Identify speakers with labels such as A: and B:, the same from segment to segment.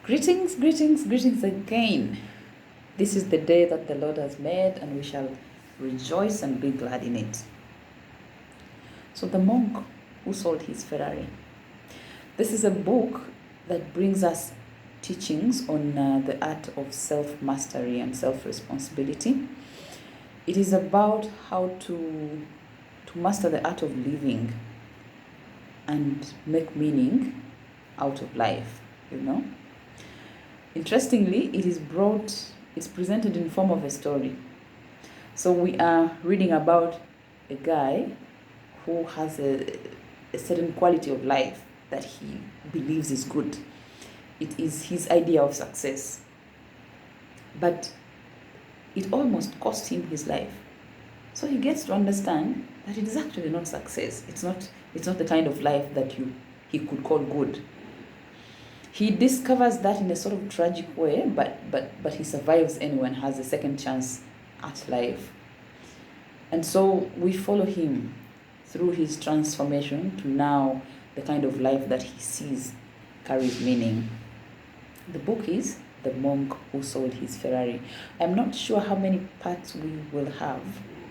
A: Greetings, greetings, greetings again. This is the day that the Lord has made, and we shall rejoice and be glad in it. So, the monk who sold his Ferrari. This is a book that brings us teachings on the art of self-mastery and self-responsibility. It is about how to master the art of living and make meaning out of life, Interestingly, it's presented in form of a story. So we are reading about a guy who has a certain quality of life that he believes is good. It is his idea of success. But it almost cost him his life. So he gets to understand that it is actually not success. It's not the kind of life that he could call good. He discovers that in a sort of tragic way, but he survives anyway and has a second chance at life. And so we follow him through his transformation to now the kind of life that he sees carries meaning. The book is The Monk Who Sold His Ferrari. I'm not sure how many parts we will have,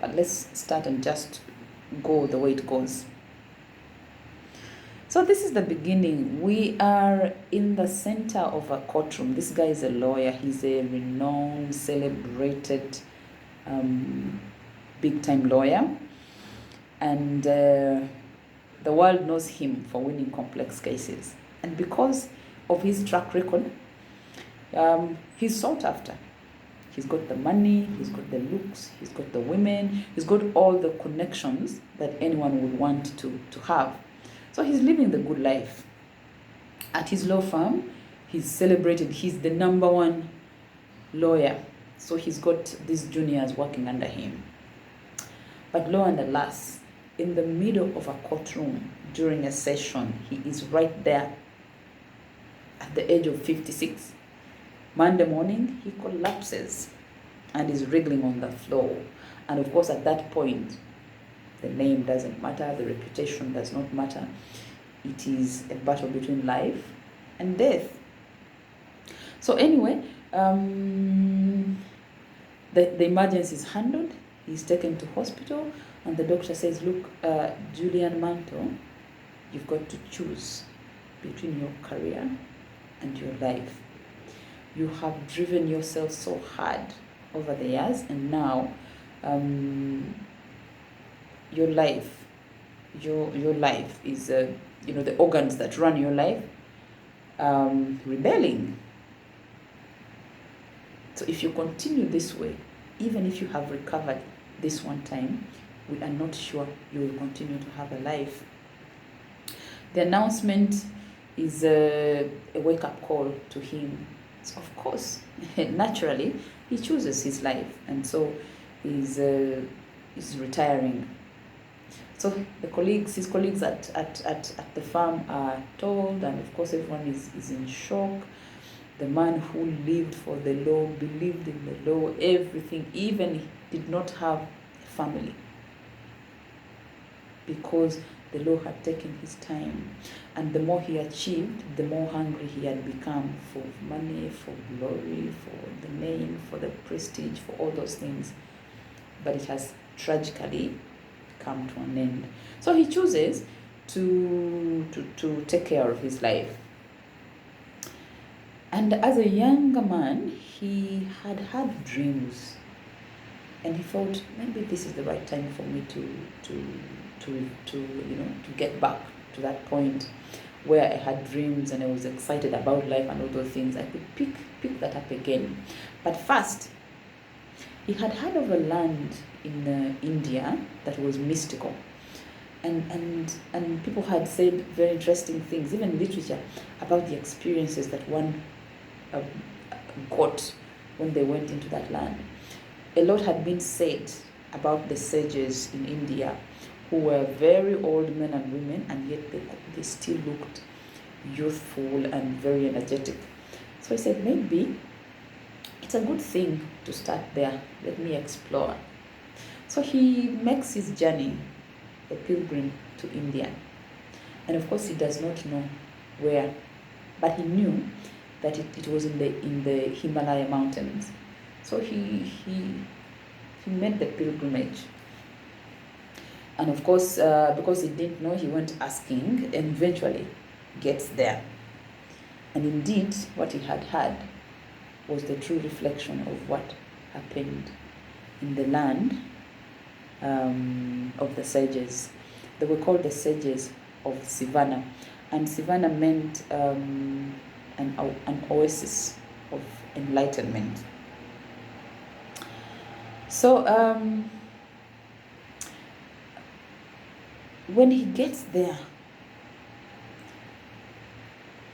A: but let's start and just go the way it goes. So this is the beginning. We are in the center of a courtroom. This guy is a lawyer. He's a renowned, celebrated, big-time lawyer. And the world knows him for winning complex cases. And because of his track record, he's sought after. He's got the money, he's got the looks, he's got the women, he's got all the connections that anyone would want to have. So he's living the good life. At his law firm, he's celebrated. He's the number one lawyer. So he's got these juniors working under him. But lo and alas, in the middle of a courtroom during a session, he is right there at the age of 56. Monday morning, he collapses and is wriggling on the floor. And of course, at that point, the name doesn't matter, the reputation does not matter. It is a battle between life and death. So anyway, the emergency is handled. He's taken to hospital, and the doctor says, look, Julian Manto, you've got to choose between your career and your life. You have driven yourself so hard over the years, and now your life is the organs that run your life rebelling. So if you continue this way, even if you have recovered this one time, we are not sure you will continue to have a life. The announcement is a wake-up call to him. So of course, naturally, he chooses his life, and so he's retiring. So his colleagues at the farm are told, and of course everyone is in shock. The man who lived for the law, believed in the law, everything, even did not have a family, because the law had taken his time. And the more he achieved, the more hungry he had become for money, for glory, for the name, for the prestige, for all those things. But it has tragically come to an end. So he chooses to take care of his life. And as a younger man, he had dreams, and he thought, maybe this is the right time for me to get back to that point where I had dreams and I was excited about life and all those things. I could pick that up again. But first, he had heard of a land in India that was mystical, and people had said very interesting things, even literature, about the experiences that one got when they went into that land. A lot had been said about the sages in India, who were very old men and women, and yet they still looked youthful and very energetic. So I said, maybe it's a good thing to start there. Let me explore. So he makes his journey, a pilgrim to India. And of course, he does not know where, but he knew that it was in the Himalaya mountains. So he made the pilgrimage. And of course, because he didn't know, he went asking and eventually gets there. And indeed, what he had had was the true reflection of what happened in the land of the sages. They were called the sages of Savannah. And Savannah meant an oasis of enlightenment. So when he gets there,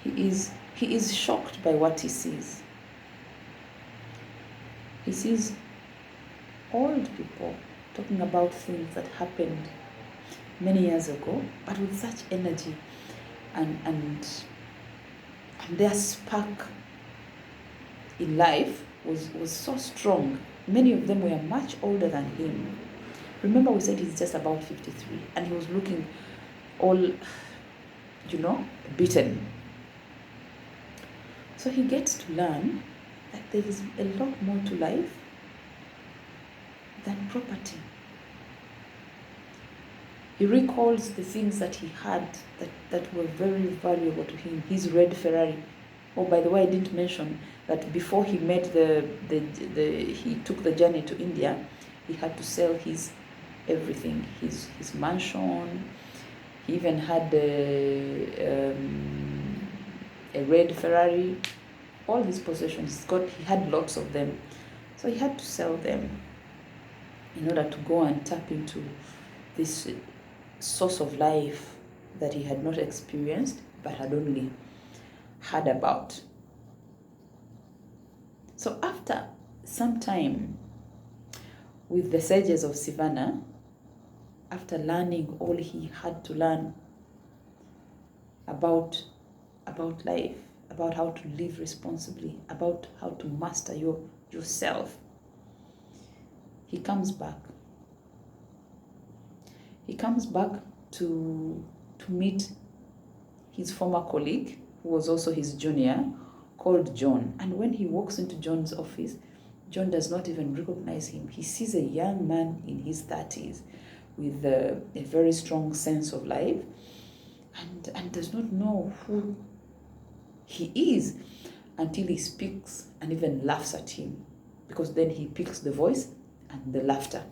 A: he is shocked by what he sees. He sees old people talking about things that happened many years ago, but with such energy, and their spark in life was so strong. Many of them were much older than him. Remember, we said he's just about 53, and he was looking all, beaten. So he gets to learn that there is a lot more to life than property. He recalls the things that he had that were very valuable to him. His red Ferrari. Oh, by the way, I didn't mention that before he made he took the journey to India, he had to sell his everything, his mansion. He even had a red Ferrari, all his possessions. He had lots of them, so he had to sell them in order to go and tap into this source of life that he had not experienced but had only heard about. So after some time with the sages of Savannah, after learning all he had to learn about life, about how to live responsibly, about how to master yourself, he comes back. He comes back to meet his former colleague, who was also his junior, called John. And when he walks into John's office, John does not even recognize him. He sees a young man in his 30s with a very strong sense of life and does not know who he is until he speaks and even laughs at him, because then he picks the voice and the laughter.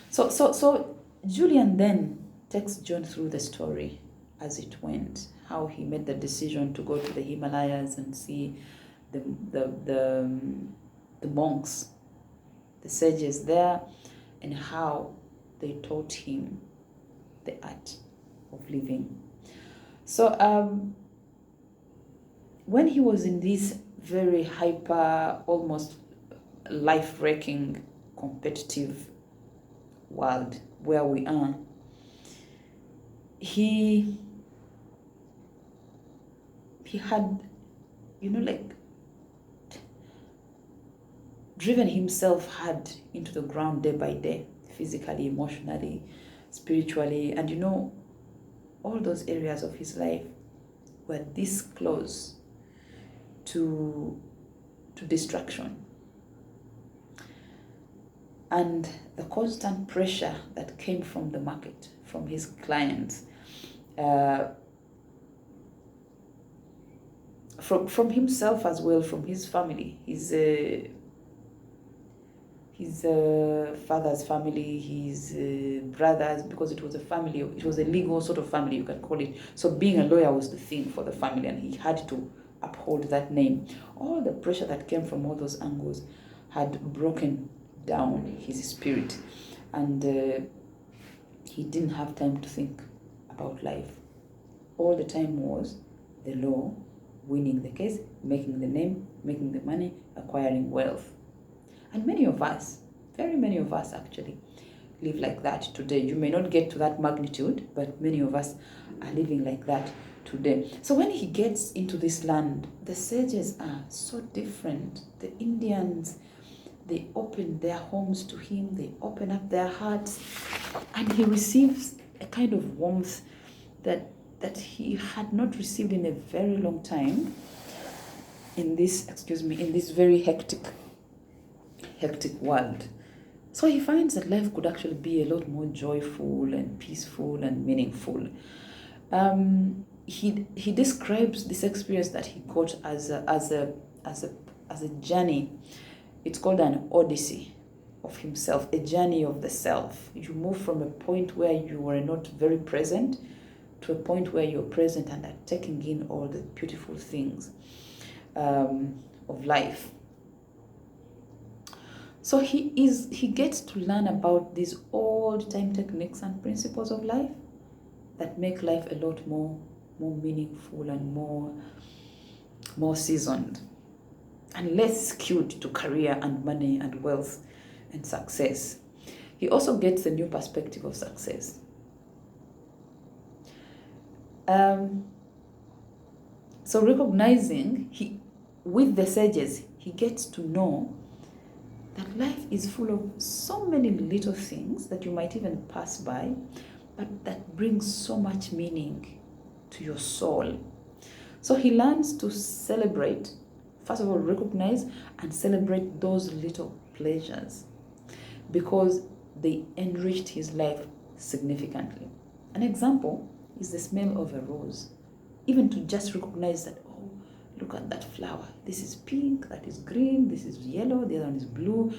A: So Julian then takes John through the story as it went, how he made the decision to go to the Himalayas and see the monks, the sages there, and how they taught him the art of living. So when he was in this very hyper, almost life-wrecking, competitive world where we are, he had, driven himself hard into the ground day by day, physically, emotionally, spiritually, and all those areas of his life were this close to destruction. And the constant pressure that came from the market, from his clients, from himself as well, from his family, his father's family, his brothers, because it was a legal sort of family, you can call it. So being a lawyer was the thing for the family, and he had to uphold that name. All the pressure that came from all those angles had broken down his spirit, and he didn't have time to think about life. All the time was the law, winning the case, making the name, making the money, acquiring wealth. And many of us, very many of us actually, live like that today. You may not get to that magnitude, but many of us are living like that today. So when he gets into this land, the sages are so different. The Indians, they open their homes to him, they open up their hearts, and he receives a kind of warmth that he had not received in a very long time. in this, in this very hectic world. So he finds that life could actually be a lot more joyful and peaceful and meaningful. He describes this experience that he got as a journey. It's called an odyssey of himself, a journey of the self. You move from a point where you were not very present to a point where you're present and are taking in all the beautiful things of life. So he gets to learn about these old time techniques and principles of life that make life a lot more meaningful and more seasoned and less skewed to career and money and wealth and success. He also gets a new perspective of success. So recognizing with the sages, he gets to know that life is full of so many little things that you might even pass by, but that brings so much meaning to your soul. So he learns to celebrate, first of all, recognize and celebrate those little pleasures because they enriched his life significantly. An example is the smell of a rose. Even to just recognize that, oh, look at that flower. This is pink, that is green, this is yellow, the other one is blue.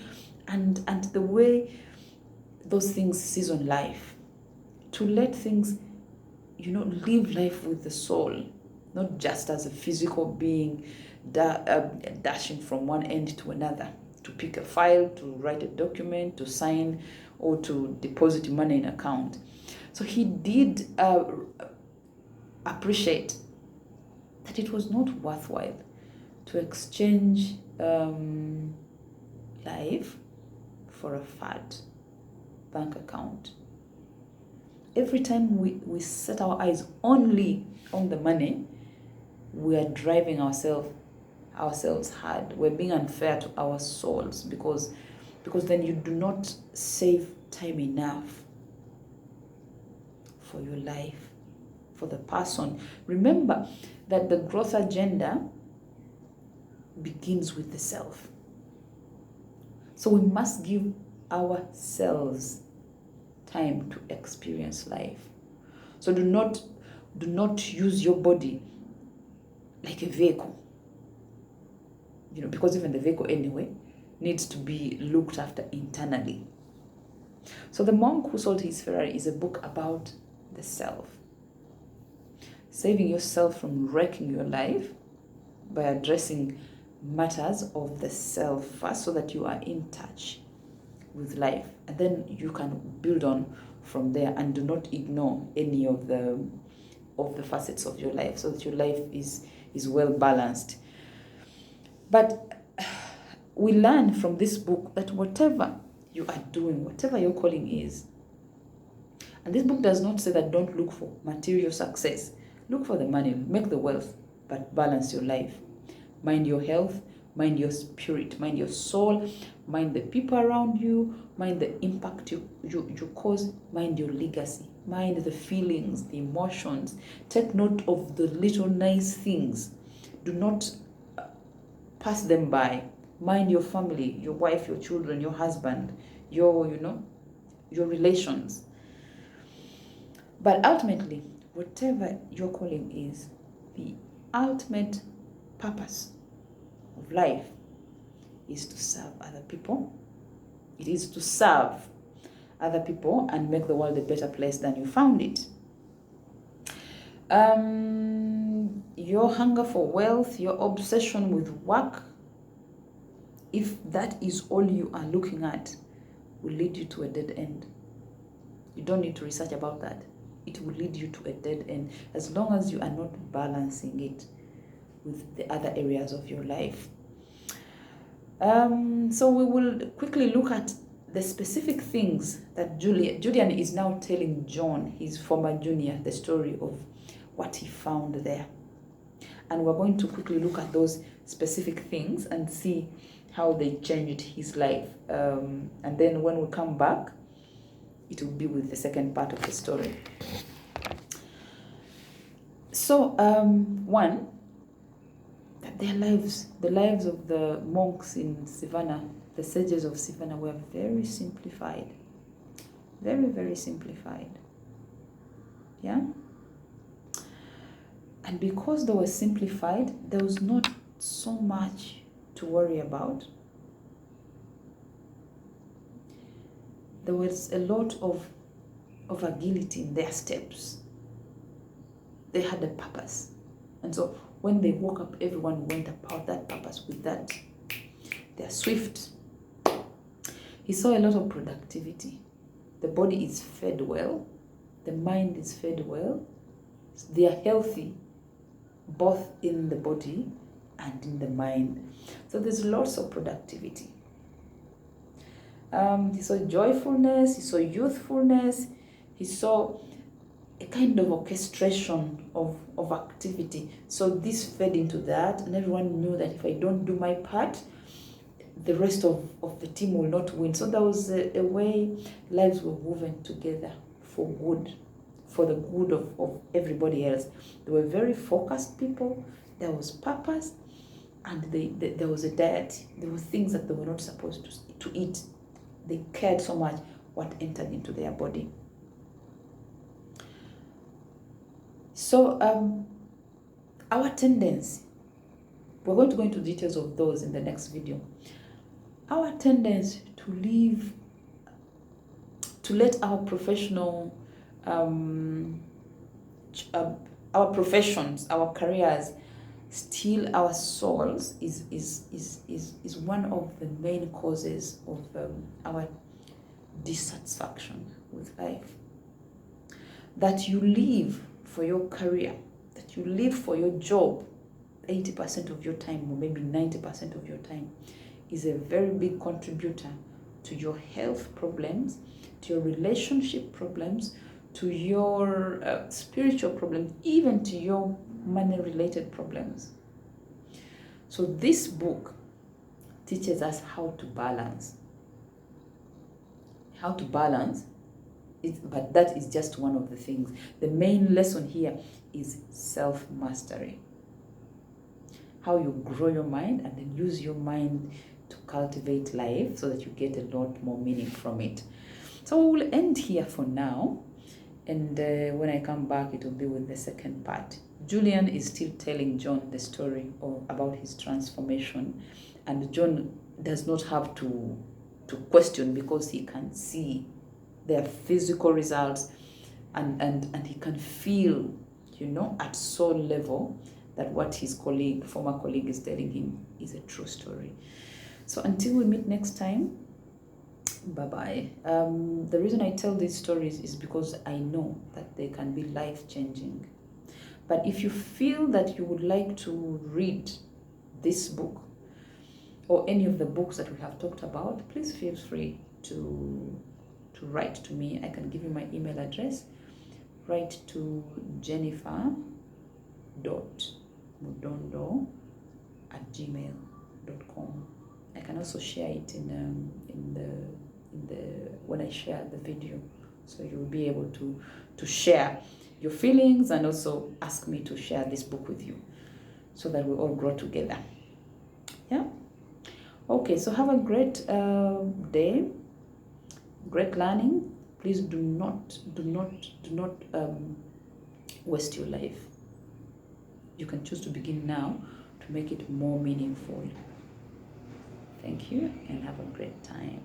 A: And the way those things season life. To let things, live life with the soul, not just as a physical being dashing from one end to another, to pick a file, to write a document, to sign, or to deposit money in account. So he did appreciate that it was not worthwhile to exchange life for a fat bank account. Every time we set our eyes only on the money, we are driving ourselves hard. We're being unfair to our souls because then you do not save time enough for your life, for the person. Remember that the growth agenda begins with the self. So we must give ourselves time to experience life. So do not use your body like a vehicle. Because even the vehicle anyway needs to be looked after internally. So The Monk Who Sold His Ferrari is a book about the self. Saving yourself from wrecking your life by addressing matters of the self first so that you are in touch with life, and then you can build on from there and do not ignore any of the facets of your life so that your life is well balanced. But we learn from this book that whatever you are doing, whatever your calling is, and this book does not say that don't look for material success. Look for the money, make the wealth, but balance your life. Mind your health, mind your spirit, mind your soul, mind the people around you, mind the impact you cause, mind your legacy, mind the feelings, the emotions. Take note of the little nice things. Do not pass them by. Mind your family, your wife, your children, your husband, your relations. But ultimately, whatever your calling is, the ultimate purpose of life is to serve other people. It is to serve other people and make the world a better place than you found it. Your hunger for wealth, your obsession with work, if that is all you are looking at, will lead you to a dead end. You don't need to research about that. It will lead you to a dead end as long as you are not balancing it with the other areas of your life. So we will quickly look at the specific things that Julian is now telling John, his former junior, the story of what he found there. And we're going to quickly look at those specific things and see how they changed his life. And then when we come back, it will be with the second part of the story. So, one, their lives, the lives of the monks in Savannah, the sages of Savannah, were very simplified. Very, very simplified. Yeah? And because they were simplified, there was not so much to worry about. There was a lot of agility in their steps. They had a purpose. And so when they woke up, everyone went about that purpose with that. They're swift. He saw a lot of productivity. The body is fed well. The mind is fed well. They are healthy, both in the body and in the mind. So there's lots of productivity. He saw joyfulness, he saw youthfulness, he saw a kind of orchestration of activity. So this fed into that, and everyone knew that if I don't do my part, the rest of the team will not win. So there was a way lives were woven together for good, for the good of everybody else. They were very focused people. There was purpose, and there was a diet. There were things that they were not supposed to eat. They cared so much what entered into their body. So our tendency, we're going to go into details of those in the next video. Our tendency to live, to let our professional, our professions, our careers steal our souls is one of the main causes of our dissatisfaction with life. That you live for your career, that you live for your job 80% of your time, or maybe 90% of your time, is a very big contributor to your health problems, to your relationship problems, to your spiritual problems, even to your money-related problems. So this book teaches us how to balance. How to balance, but that is just one of the things. The main lesson here is self-mastery. How you grow your mind and then use your mind to cultivate life so that you get a lot more meaning from it. So we'll end here for now. And when I come back, it will be with the second part. Julian is still telling John the story about his transformation. And John does not have to question, because he can see their physical results and he can feel, at soul level, that what his former colleague is telling him is a true story. So until we meet next time, bye-bye. The reason I tell these stories is because I know that they can be life-changing. But if you feel that you would like to read this book or any of the books that we have talked about, please feel free to write to me. I can give you my email address. Write to jennifer.mudondo@gmail.com. I can also share it in when I share the video, so you'll be able to share your feelings and also ask me to share this book with you, so that we all grow together. Yeah. Okay. So have a great day. Great learning. Please do not waste your life. You can choose to begin now to make it more meaningful. Thank you and have a great time.